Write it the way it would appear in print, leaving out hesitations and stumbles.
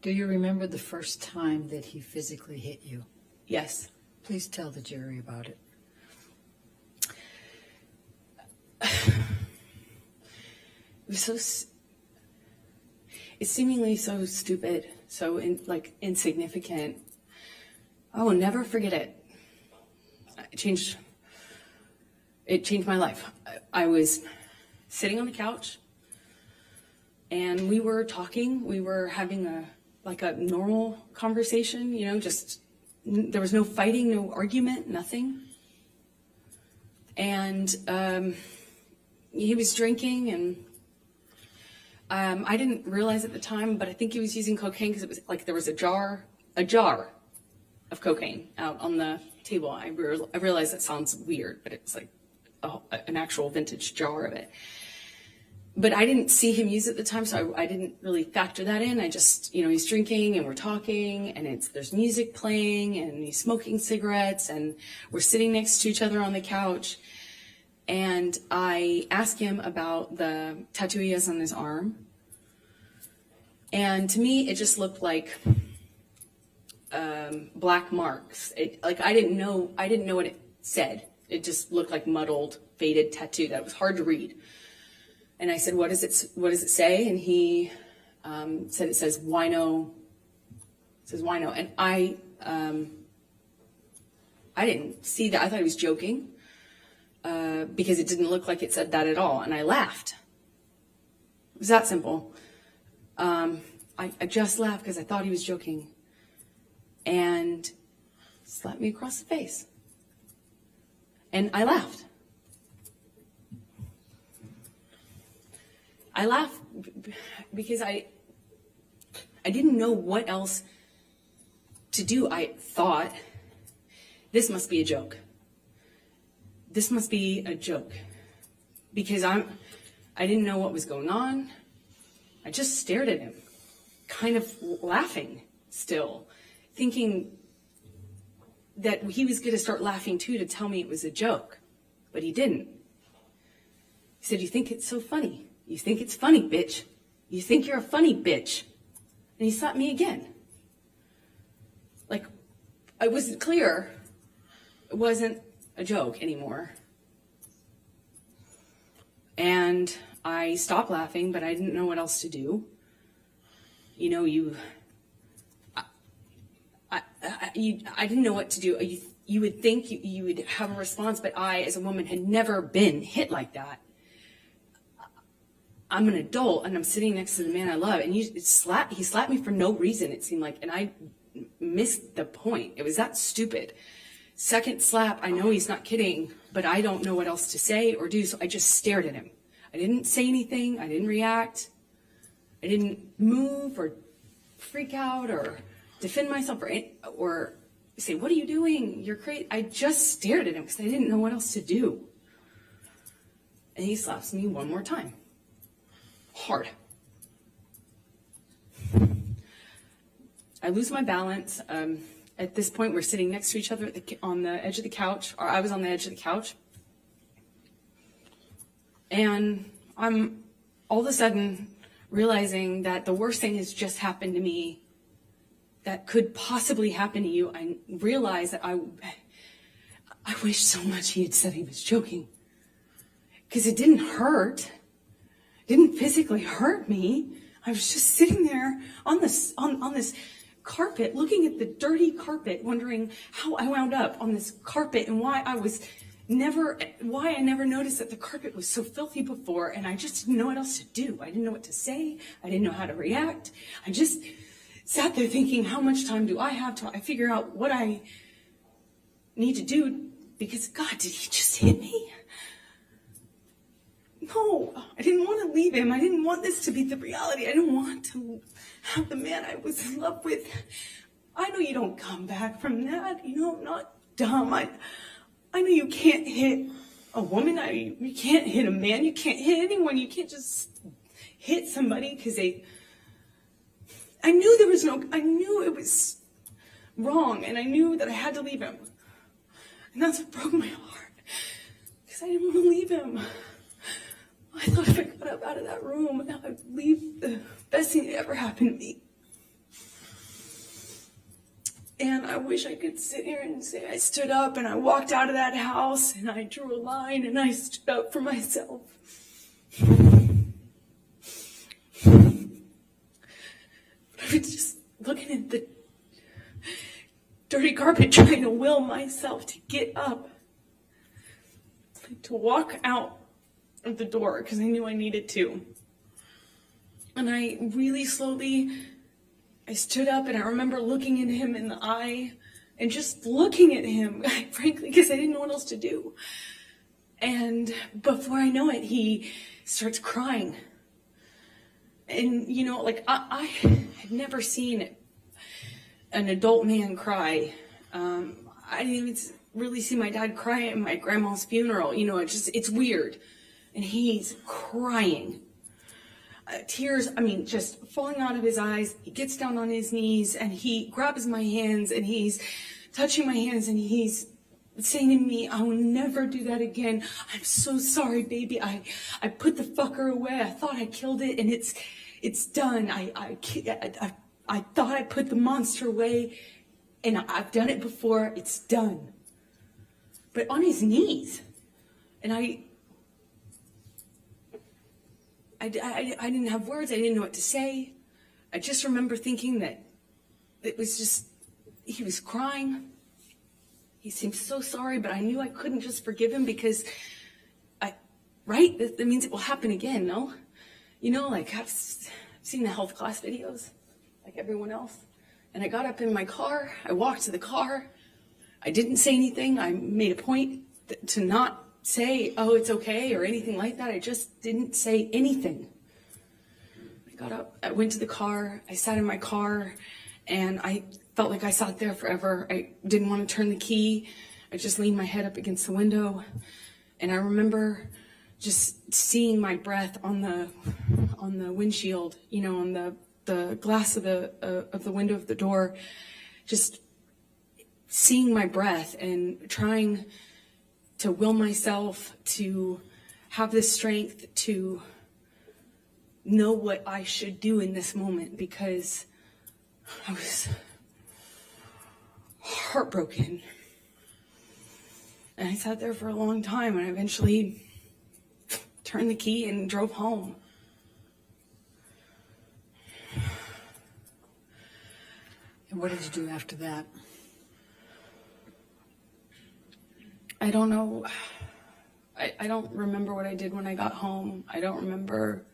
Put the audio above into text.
Do you remember the first time that he physically hit you? Yes. Please tell the jury about it. It was it's seemingly so stupid, so insignificant. I will never forget it. It changed my life. I was sitting on the couch and we were talking. We were having a normal conversation, just there was no fighting, no argument, nothing. And he was drinking, and I didn't realize at the time, but I think he was using cocaine because it was like there was a jar of cocaine out on the table. I realize that sounds weird, but it's like an actual vintage jar of it. But I didn't see him use it at the time, so I didn't really factor that in. I just, he's drinking and we're talking, and there's music playing, and he's smoking cigarettes, and we're sitting next to each other on the couch. And I asked him about the tattoo he has on his arm. And to me, it just looked like black marks. I didn't know what it said. It just looked like muddled, faded tattoo that was hard to read. And I said, what does it say? And he said it says wino. It says wino. And I didn't see that. I thought he was joking because it didn't look like it said that at all. And I laughed. It was that simple. I just laughed because I thought he was joking. And slapped me across the face. And I laughed. I laughed because I didn't know what else to do. I thought, this must be a joke. This must be a joke. Because I didn't know what was going on. I just stared at him, kind of laughing still, thinking that he was going to start laughing too to tell me it was a joke. But he didn't. He said, "You think it's so funny? You think it's funny, bitch. You think you're a funny bitch." And he slapped me again. Like, I wasn't clear. It wasn't a joke anymore. And I stopped laughing, but I didn't know what else to do. I didn't know what to do. You would think you would have a response, but I, as a woman, had never been hit like that. I'm an adult, and I'm sitting next to the man I love, and he slapped me for no reason, it seemed like, and I missed the point. It was that stupid. Second slap, I know he's not kidding, but I don't know what else to say or do, so I just stared at him. I didn't say anything. I didn't react. I didn't move or freak out or defend myself or say, "What are you doing? You're crazy." I just stared at him because I didn't know what else to do. And he slaps me one more time. Hard. I lose my balance. At this point, we're sitting next to each other on the edge of the couch, or I was on the edge of the couch. And I'm all of a sudden realizing that the worst thing has just happened to me that could possibly happen to you. I realized that I wish so much he had said he was joking, because it didn't hurt. It didn't physically hurt me. I was just sitting there on this carpet, looking at the dirty carpet, wondering how I wound up on this carpet and why I never noticed that the carpet was so filthy before, and I just didn't know what else to do. I didn't know what to say. I didn't know how to react. I just sat there thinking, how much time do I have till I figure out what I need to do? Because, God, did he just hit me? No, I didn't want to leave him. I didn't want this to be the reality. I didn't want to have the man I was in love with. I know you don't come back from that. I'm not dumb. I know you can't hit a woman. You can't hit a man. You can't hit anyone. You can't just hit somebody because I knew it was wrong, and I knew that I had to leave him. And that's what broke my heart, because I didn't want to leave him. I thought if I got up out of that room, I'd leave the best thing that ever happened to me. And I wish I could sit here and say I stood up and I walked out of that house and I drew a line and I stood up for myself. But I was just looking at the dirty carpet trying to will myself to get up, to walk out of the door because I knew I needed to. And I really slowly, I stood up and I remember looking at him in the eye and just looking at him, frankly, because I didn't know what else to do. And before I know it, he starts crying. And, you know, like I had never seen an adult man cry. I didn't even really see my dad cry at my grandma's funeral. You know, it's weird. And he's crying. Tears, just falling out of his eyes. He gets down on his knees and he grabs my hands and he's touching my hands and he's saying to me, I will never do that again. I'm so sorry, baby. I put the fucker away. I thought I killed it and it's done. I thought I put the monster away and I've done it before. It's done. But on his knees. And I didn't have words. I didn't know what to say. I just remember thinking that it was just, he was crying. He seemed so sorry, but I knew I couldn't just forgive him because right? That means it will happen again, no? You know, like I've seen the health class videos, like everyone else. And I got up in my car. I walked to the car. I didn't say anything. I made a point to not say, oh, it's okay or anything like that. I just didn't say anything. I got up, I went to the car, I sat in my car, and I felt like I sat there forever. I didn't want to turn the key. I just leaned my head up against the window, and I remember just seeing my breath on the windshield, you know, on the glass of the window of the door, just seeing my breath and trying to will myself to have the strength to know what I should do in this moment, because I was heartbroken. And I sat there for a long time, and I eventually turned the key and drove home. And what did you do after that? I don't know. I don't remember what I did when I got home. I don't remember